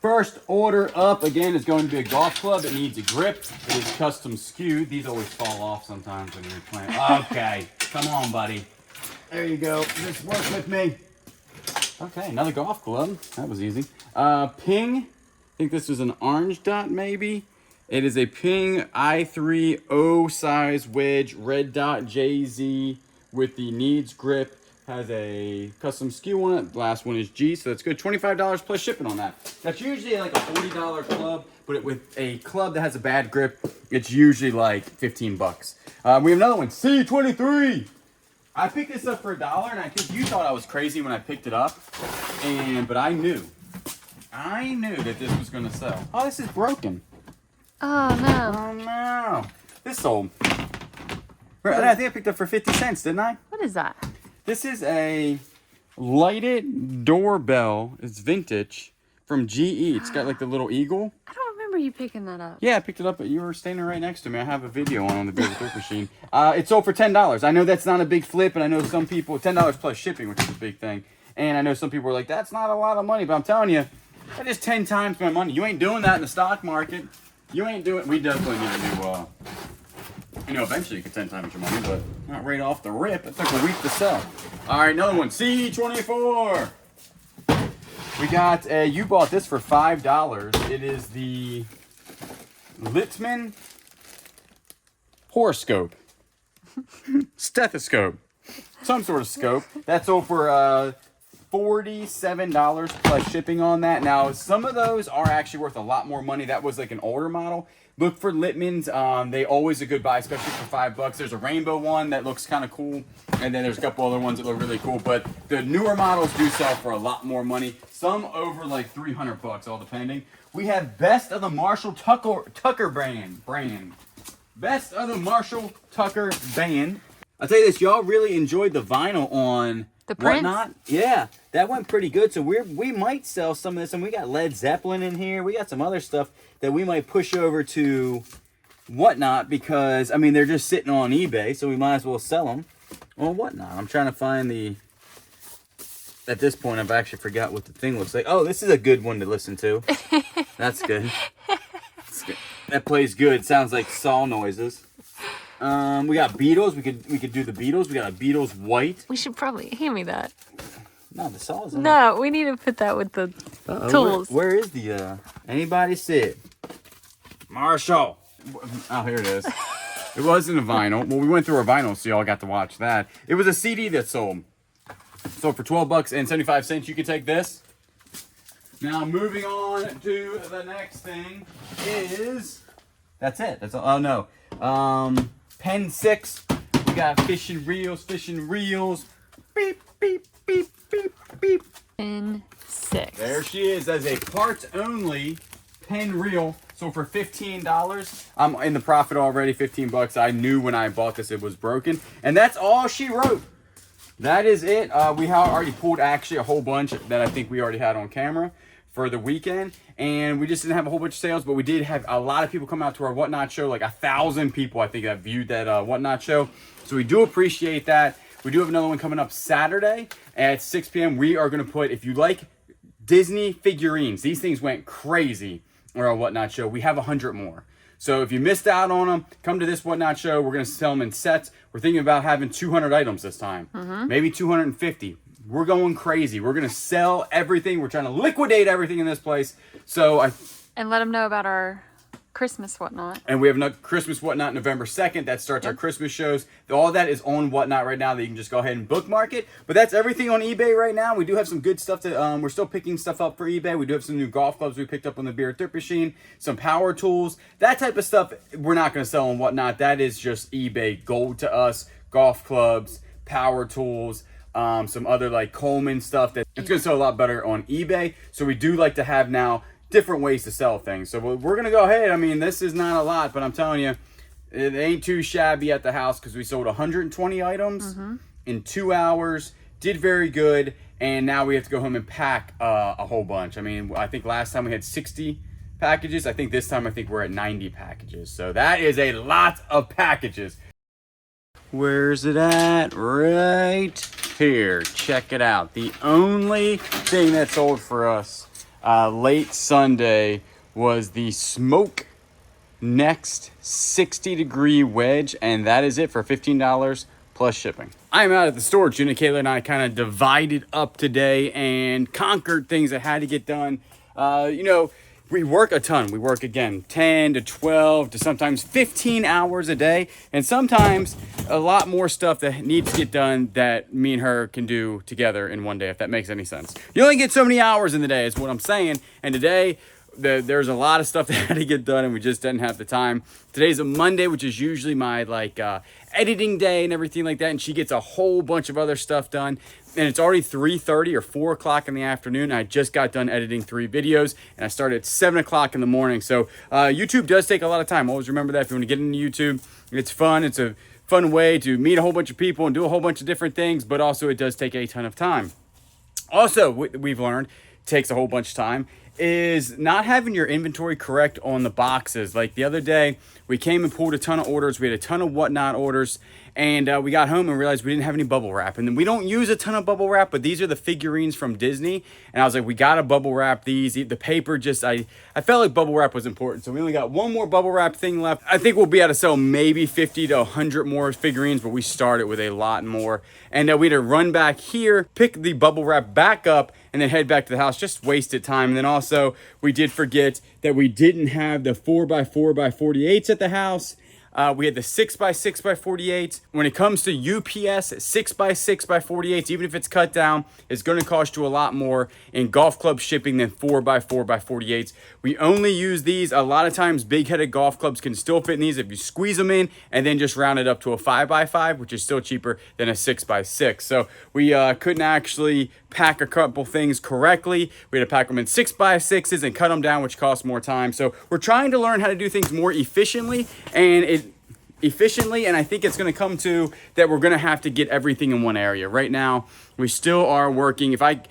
First order up, again, is going to be a golf club. It needs a grip. It is custom skewed. These always fall off sometimes when you're playing. Okay, come on, buddy. There you go. Just work with me. Okay, another golf club. That was easy. Ping. I think this was an orange dot, maybe. It is a Ping I3 O size wedge, red dot JZ with the needs grip. Has a custom skew on it. The last one is G, so that's good. $25 plus shipping on that. That's usually like a $40 club, but with a club that has a bad grip, it's usually like 15 bucks. We have another one, C23. I picked this up for $1, and I think you thought I was crazy when I picked it up, but I knew that this was gonna sell. Oh, this is broken. Oh no. Oh no. This sold. I think I picked it up for 50 cents, didn't I? What is that? This is a lighted doorbell. It's vintage from GE. It's got like the little eagle. I don't remember you picking that up. Yeah, I picked it up, but you were standing right next to me. I have a video on the Bearded Thrift Machine. It sold for $10. I know that's not a big flip, and I know some people, $10 plus shipping, which is a big thing. And I know some people are like, that's not a lot of money, but I'm telling you, that is 10 times my money. You ain't doing that in the stock market. You ain't doing, we definitely need to do, you know, eventually you get 10 times your money, but not right off the rip. It took a week to sell. All right, another one, C24. We got, you bought this for $5. It is the Littman horoscope. Stethoscope. Some sort of scope. That's sold for $47 plus shipping on that. Now, some of those are actually worth a lot more money. That was like an older model. Look for Littman's. They always a good buy, especially for $5. There's a rainbow one that looks kind of cool, and then there's a couple other ones that look really cool. But the newer models do sell for a lot more money. Some over like $300, all depending. We have Best of the Marshall Tucker brand. Best of the Marshall Tucker band. I'll tell you this, y'all really enjoyed the vinyl on the prints? Whatnot. Yeah, that went pretty good. So we might sell some of this, and we got Led Zeppelin in here. We got some other stuff that we might push over to Whatnot because, I mean, they're just sitting on eBay, so we might as well sell them on Whatnot. I'm trying to find the... At this point, I've actually forgot what the thing looks like. Oh, this is a good one to listen to. That's good. That's good. That plays good. Sounds like saw noises. We got Beatles. We could do the Beatles. We got a Beatles white. We should probably hand me that. No, the saw's in No, we need to put that with the tools. Where is the anybody see it? Marshall. Oh, here it is. It wasn't a vinyl. Well, we went through our vinyl, so y'all got to watch that. It was a CD that sold. So for $12.75, you can take this. Now moving on to the next thing is that's it. That's all. Oh no. Pen 6. We got fishing reels. Beep beep beep beep beep. Pen 6. There she is as a parts only pen reel. So for $15, I'm in the profit already. $15. I knew when I bought this it was broken, and that's all she wrote. That is it. We have already pulled actually a whole bunch that I think we already had on camera for the weekend, and we just didn't have a whole bunch of sales, but we did have a lot of people come out to our Whatnot show, like 1,000 people I think that viewed that Whatnot show, so we do appreciate that. We do have another one coming up Saturday at 6 p.m. We are going to put, if you like Disney figurines, these things went crazy on our Whatnot show. We have 100 more. So if you missed out on them, come to this Whatnot show. We're going to sell them in sets. We're thinking about having 200 items this time. Maybe 250. We're going crazy. We're going to sell everything. We're trying to liquidate everything in this place. And let them know about our Christmas Whatnot. And we have a Christmas Whatnot November 2nd. That starts our Christmas shows. All that is on Whatnot right now that you can just go ahead and bookmark it. But that's everything on eBay right now. We do have some good stuff to, we're still picking stuff up for eBay. We do have some new golf clubs we picked up on the Bearded Thrift Machine, some power tools. That type of stuff we're not going to sell on Whatnot. That is just eBay gold to us. Golf clubs, power tools, some other like Coleman stuff that it's going to sell a lot better on eBay. So we do like to have now different ways to sell things. So we're going to go ahead. I mean, this is not a lot, but I'm telling you, it ain't too shabby at the house because we sold 120 items in 2 hours, did very good, and now we have to go home and pack a whole bunch. I mean, I think last time we had 60 packages. I think this time we're at 90 packages. So that is a lot of packages. Where's it at? Right here. Check it out. The only thing that sold for us late Sunday was the Smoke Next 60-degree wedge, and that is it for $15 plus shipping. I'm out at the storage unit. Kayla and I kind of divided up today and conquered things that had to get done. We work a ton. We work, again, 10 to 12 to sometimes 15 hours a day, and sometimes a lot more stuff that needs to get done that me and her can do together in one day, if that makes any sense. You only get so many hours in the day is what I'm saying, and today there's a lot of stuff that had to get done, and we just didn't have the time. Today's a Monday, which is usually my editing day and everything like that, and she gets a whole bunch of other stuff done. And it's already 3:30 or 4 o'clock in the afternoon. I just got done editing 3 videos, and I started at 7 o'clock in the morning. So YouTube does take a lot of time. Always remember that if you want to get into YouTube. It's fun. It's a fun way to meet a whole bunch of people and do a whole bunch of different things, but also it does take a ton of time. Also, we've learned takes a whole bunch of time is not having your inventory correct on the boxes. Like the other day, we came and pulled a ton of orders. We had a ton of whatnot orders, and we got home and realized we didn't have any bubble wrap. And then we don't use a ton of bubble wrap, but these are the figurines from Disney. And I was like, we got to bubble wrap these. The paper just, I felt like bubble wrap was important. So we only got one more bubble wrap thing left. I think we'll be able to sell maybe 50 to 100 more figurines, but we started with a lot more. And we had to run back here, pick the bubble wrap back up, and then head back to the house. Just wasted time. And then also, we did forget that we didn't have the 4x4x48s at the house. We had the 6x6x48s. When it comes to UPS, 6x6x48s, even if it's cut down, it's going to cost you a lot more in golf club shipping than 4x4x48s. We only use these. A lot of times, big-headed golf clubs can still fit in these if you squeeze them in and then just round it up to a 5x5, which is still cheaper than a 6x6. So we couldn't actually pack a couple things correctly. We had to pack them in 6x6s and cut them down, which costs more time. So we're trying to learn how to do things more efficiently, and I think it's going to come to that we're going to have to get everything in one area. Right now, we still are working. If I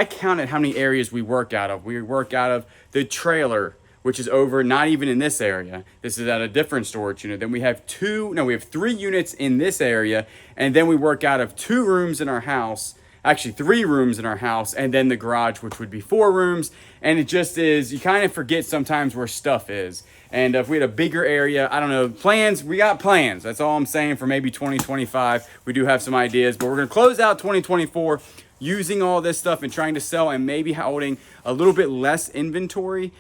counted how many areas we work out of the trailer, which is over, not even in this area. This is at a different storage unit. Then we have 3 units in this area, and then we work out of 2 rooms in our house. Actually 3 rooms in our house, and then the garage, which would be 4 rooms. And it just is, you kind of forget sometimes where stuff is. And if we had a bigger area, I don't know, plans, we got plans. That's all I'm saying for maybe 2025. We do have some ideas, but we're going to close out 2024 using all this stuff and trying to sell and maybe holding a little bit less inventory,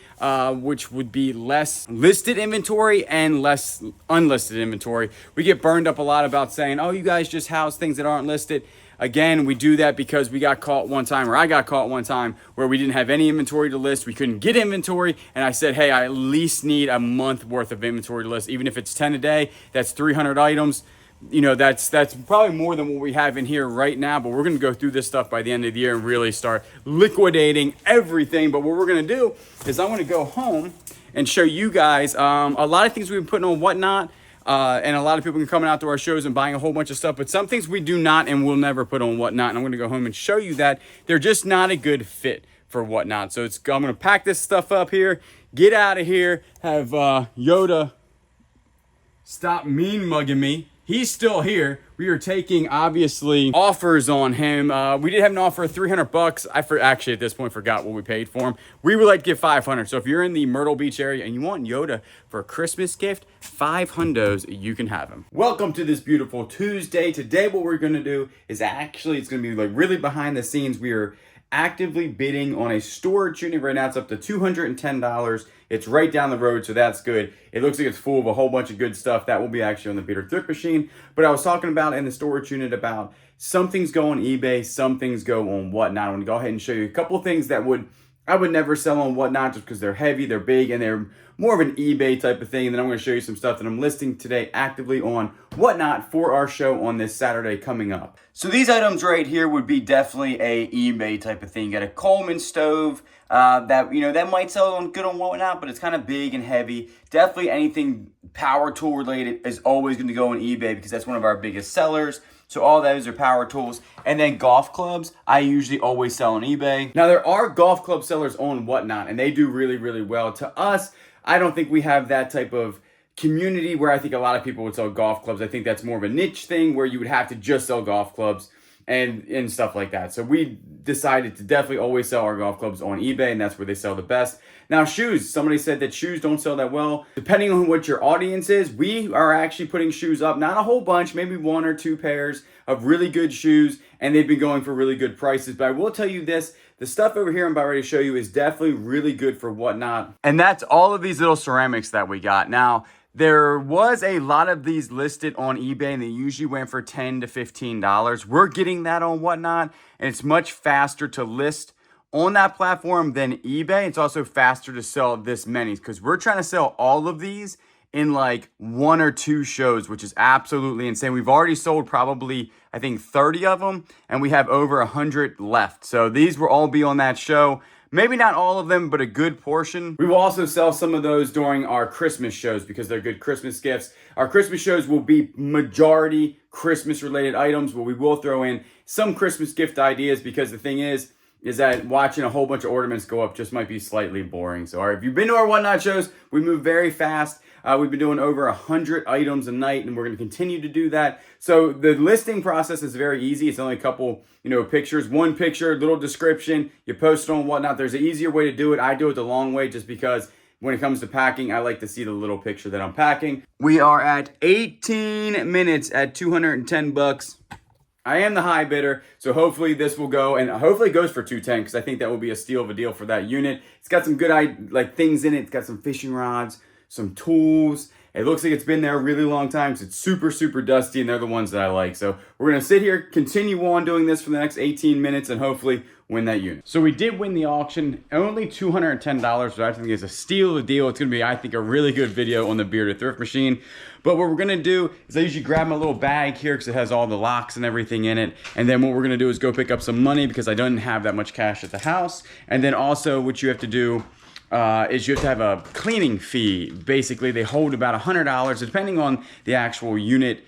which would be less listed inventory and less unlisted inventory. We get burned up a lot about saying, oh, you guys just house things that aren't listed. Again, we do that because we got caught one time, or I got caught one time, where we didn't have any inventory to list. We couldn't get inventory, and I said, hey, I at least need a month worth of inventory to list. Even if it's 10 a day, that's 300 items. You know, that's probably more than what we have in here right now, but we're going to go through this stuff by the end of the year and really start liquidating everything. But what we're going to do is I'm going to go home and show you guys a lot of things we've been putting on Whatnot. And a lot of people can come out to our shows and buying a whole bunch of stuff, but some things we do not and will never put on Whatnot. And I'm going to go home and show you that they're just not a good fit for Whatnot. So I'm going to pack this stuff up here, get out of here, have Yoda stop mean mugging me. He's still here. We are taking, obviously, offers on him. We did have an offer of $300. Actually, at this point, forgot what we paid for him. We would like to give $500. So if you're in the Myrtle Beach area and you want Yoda for a Christmas gift, $500, you can have him. Welcome to this beautiful Tuesday. Today, what we're going to do is actually, it's going to be like really behind the scenes. We are actively bidding on a storage unit right now. It's up to $210. It's right down the road, so that's good. It looks like it's full of a whole bunch of good stuff. That will be actually on the Bearded Thrift Machine. But I was talking about in the storage unit about some things go on eBay, some things go on Whatnot. I want to go ahead and show you a couple of things that I would never sell on Whatnot just because they're heavy, they're big, and they're more of an eBay type of thing. And then I'm going to show you some stuff that I'm listing today actively on Whatnot for our show on this Saturday coming up. So these items right here would be definitely a eBay type of thing. You got a Coleman stove that might sell on good on Whatnot, but it's kind of big and heavy. Definitely anything power tool related is always going to go on eBay because that's one of our biggest sellers. So all those are power tools. And then golf clubs, I usually always sell on eBay. Now there are golf club sellers on Whatnot, and they do really, really well. To us, I don't think we have that type of community where I think a lot of people would sell golf clubs. I think that's more of a niche thing where you would have to just sell golf clubs. and stuff like that. So we decided to definitely always sell our golf clubs on eBay, and that's where they sell the best. Now shoes, somebody said that shoes don't sell that well. Depending on what your audience is, we are actually putting shoes up, not a whole bunch, maybe 1 or 2 pairs of really good shoes, and they've been going for really good prices. But I will tell you this, the stuff over here I'm about ready to show you is definitely really good for whatnot. And that's all of these little ceramics that we got. Now, there was a lot of these listed on eBay, and they usually went for $10 to $15. We're getting that on Whatnot, and it's much faster to list on that platform than eBay. It's also faster to sell this many because we're trying to sell all of these in like 1 or 2 shows, which is absolutely insane. We've already sold probably, I think, 30 of them, and we have over 100 left. So these will all be on that show. Maybe not all of them, but a good portion. We will also sell some of those during our Christmas shows because they're good Christmas gifts. Our Christmas shows will be majority Christmas related items, but we will throw in some Christmas gift ideas because the thing is that watching a whole bunch of ornaments go up just might be slightly boring. So if you've been to our Whatnot shows, we move very fast. We've been doing over 100 items a night, and we're going to continue to do that. So the listing process is very easy. It's only a couple, pictures, 1 picture, little description. You post it on Whatnot. There's an easier way to do it. I do it the long way just because when it comes to packing, I like to see the little picture that I'm packing. We are at 18 minutes at $210. I am the high bidder, so hopefully this will go, and hopefully it goes for $210 because I think that will be a steal of a deal for that unit. It's got some good things in it. It's got some fishing rods, some tools. It looks like it's been there a really long time because it's super, super dusty, and they're the ones that I like. So we're going to sit here, continue on doing this for the next 18 minutes, and hopefully win that unit. So we did win the auction, only $210, which I think is a steal of a deal. It's going to be, I think, a really good video on the Bearded Thrift Machine. But what we're going to do is I usually grab my little bag here because it has all the locks and everything in it. And then what we're going to do is go pick up some money because I don't have that much cash at the house. And then also what you have to do is you have to have a cleaning fee. Basically, they hold about $100 depending on the actual unit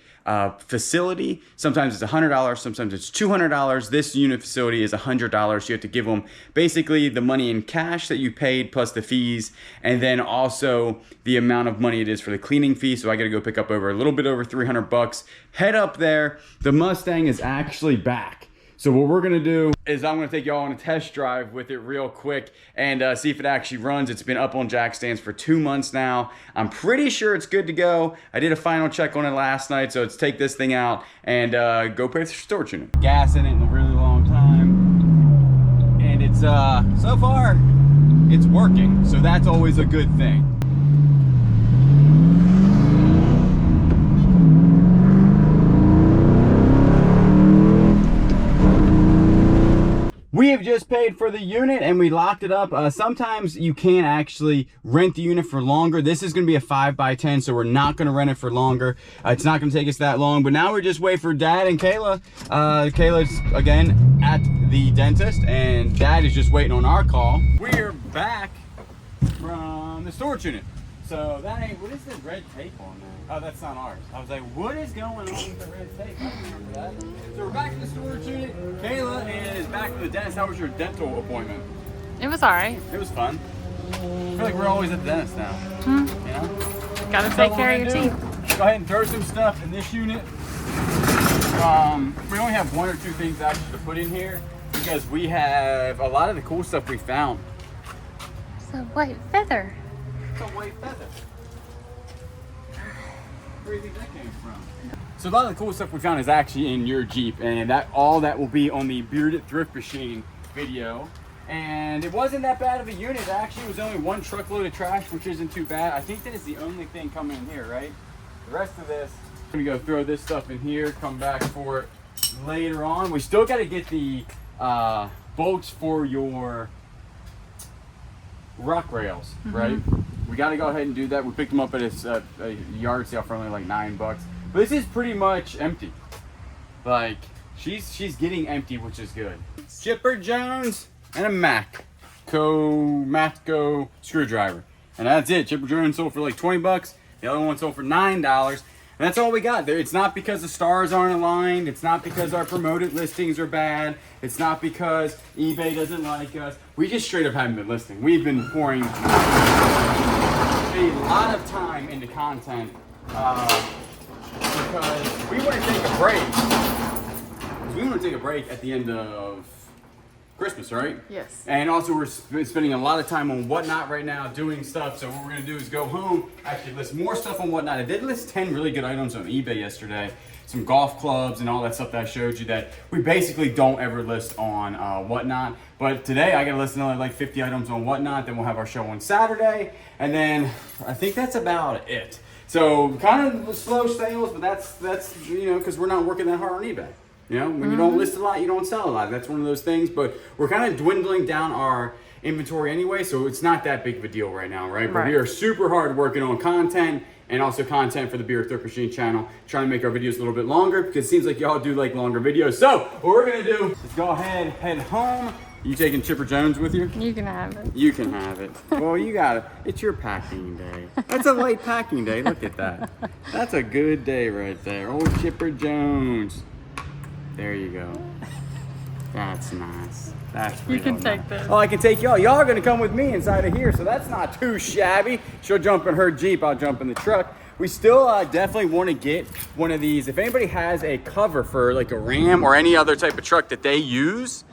facility. Sometimes it's $100, sometimes it's $200. This unit facility is $100. You have to give them basically the money in cash that you paid plus the fees, and then also the amount of money it is for the cleaning fee. So I got to go pick up a little bit over $300. Head up there. The Mustang is actually back. So what we're gonna do is I'm gonna take y'all on a test drive with it real quick and see if it actually runs. It's been up on jack stands for 2 months now. I'm pretty sure it's good to go. I did a final check on it last night, so let's take this thing out and go put the storage unit. Gas in it in a really long time. And it's, so far, it's working. So that's always a good thing. We have just paid for the unit and we locked it up. Sometimes you can actually rent the unit for longer. This is going to be a 5x10, so we're not going to rent it for longer. It's not going to take us that long, but now we're just waiting for Dad and Kayla. Kayla's, again, at the dentist, and Dad is just waiting on our call. We're back from the storage unit. So that ain't, what is the red tape on there? Oh, that's not ours. I was like, what is going on with the red tape? I don't remember that. So we're back in the storage unit. Kayla is back to the dentist. How was your dental appointment? It was all right. It was fun. I feel like we're always at the dentist now. You know? Gotta So take what care we're of your gonna teeth. do, go ahead and throw some stuff in this unit. We only have 1 or 2 things actually to put in here because we have a lot of the cool stuff we found. It's a white feather. It's a white feather. Where do you think that came from? So a lot of the cool stuff we found is actually in your Jeep, and all that will be on the Bearded Thrift Machine video. And it wasn't that bad of a unit. It actually was only 1 truckload of trash, which isn't too bad. I think that is the only thing coming in here, right? The rest of this, I'm gonna go throw this stuff in here, come back for it later on. We still gotta get the bolts for your rock rails, right? We got to go ahead and do that. We picked them up at a yard sale for only like $9. But this is pretty much empty. Like she's getting empty, which is good. Chipper Jones and a Matco screwdriver, and that's it. Chipper Jones sold for like $20. The other one sold for $9. And that's all we got there. It's not because the stars aren't aligned. It's not because our promoted listings are bad. It's not because eBay doesn't like us. We just straight up haven't been listing. We've been pouring a lot of time into content because we want to take a break. because we want to take a break at the end of Christmas, right? Yes. And also we're spending a lot of time on Whatnot right now doing stuff. So what we're gonna do is go home, actually list more stuff on Whatnot. I did list 10 really good items on eBay yesterday. Some golf clubs and all that stuff that I showed you that we basically don't ever list on Whatnot. But today I gotta list another like 50 items on Whatnot. Then we'll have our show on Saturday. And then I think that's about it. So kind of slow sales, but that's you know, because we're not working that hard on eBay. You know, when you don't list a lot, you don't sell a lot. That's one of those things. But we're kind of dwindling down our inventory anyway, so it's not that big of a deal right now, right? But we are super hard working on content and also content for the Bearded Thrift Machine channel, trying to make our videos a little bit longer because it seems like y'all do like longer videos. So what we're gonna do is go ahead, head home. You taking Chipper Jones with you? You can have it. You can have it. Well, you got it. It's your packing day. That's a light packing day. Look at that. That's a good day right there. Old Chipper Jones. There you go. That's nice. That's You can real take nice. this. Oh, I can take y'all. Y'all are gonna come with me inside of here, so that's not too shabby. She'll jump in her Jeep. I'll jump in the truck. We still definitely want to get one of these. If anybody has a cover for like a Ram or any other type of truck that they use,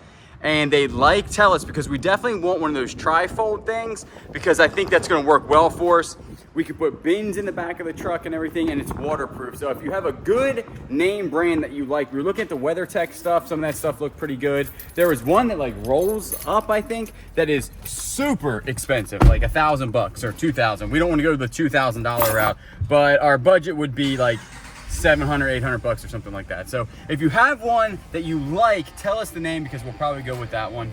and they'd like, tell us, because we definitely want one of those tri-fold things, because I think that's going to work well for us. We could put bins in the back of the truck and everything, and it's waterproof. So if you have a good name brand that you like, we were looking at the WeatherTech stuff. Some of that stuff looked pretty good. There was one that like rolls up, I think, that is super expensive, like $1,000 or $2,000. We don't want to go the $2,000 route, but our budget would be like $700, $800 or something like that. So if you have one that you like, tell us the name because we'll probably go with that one.